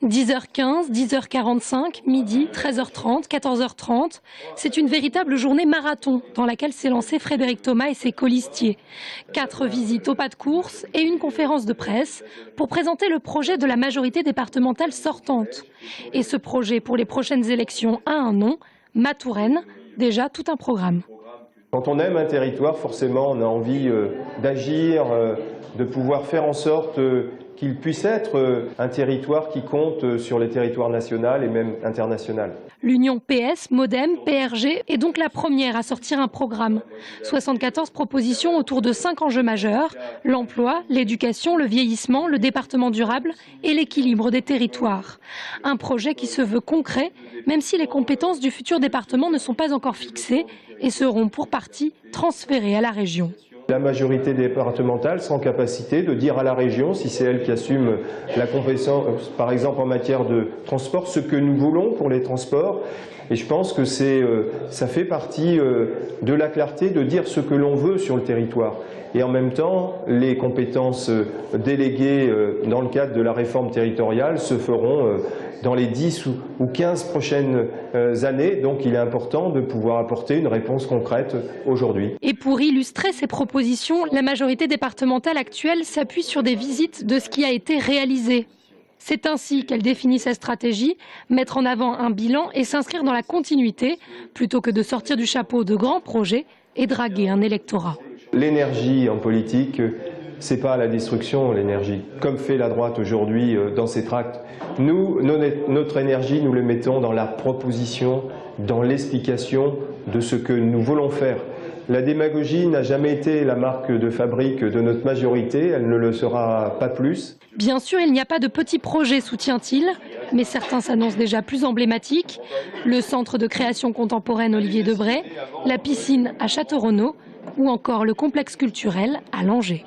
10h15, 10h45, midi, 13h30, 14h30. C'est une véritable journée marathon dans laquelle s'est lancé Frédéric Thomas et ses colistiers. 4 visites au pas de course et une conférence de presse pour présenter le projet de la majorité départementale sortante. Et ce projet pour les prochaines élections a un nom, Matouraine, déjà tout un programme. Quand on aime un territoire, forcément, on a envie d'agir, de pouvoir faire en sorte qu'il puisse être un territoire qui compte sur les territoires nationaux et même internationaux. L'Union PS, Modem, PRG est donc la première à sortir un programme. 74 propositions autour de 5 enjeux majeurs, l'emploi, l'éducation, le vieillissement, le département durable et l'équilibre des territoires. Un projet qui se veut concret, même si les compétences du futur département ne sont pas encore fixées et seront pour partie transférées à la région. La majorité départementale sera en capacité de dire à la région, si c'est elle qui assume la compétence, par exemple en matière de transport, ce que nous voulons pour les transports. Et je pense que ça fait partie de la clarté de dire ce que l'on veut sur le territoire. Et en même temps, les compétences déléguées dans le cadre de la réforme territoriale se feront dans les 10 ou 15 prochaines années. Donc il est important de pouvoir apporter une réponse concrète aujourd'hui. Et pour illustrer ces propositions, la majorité départementale actuelle s'appuie sur des visites de ce qui a été réalisé. C'est ainsi qu'elle définit sa stratégie, mettre en avant un bilan et s'inscrire dans la continuité, plutôt que de sortir du chapeau de grands projets et draguer un électorat. L'énergie en politique, c'est pas la destruction, l'énergie, comme fait la droite aujourd'hui dans ses tracts. Nous, notre énergie, nous le mettons dans la proposition, dans l'explication de ce que nous voulons faire. La démagogie n'a jamais été la marque de fabrique de notre majorité, elle ne le sera pas plus. Bien sûr, il n'y a pas de petits projets, soutient-il, mais certains s'annoncent déjà plus emblématiques. Le centre de création contemporaine Olivier Debray, la piscine à Château-Renaud ou encore le complexe culturel à Langeais.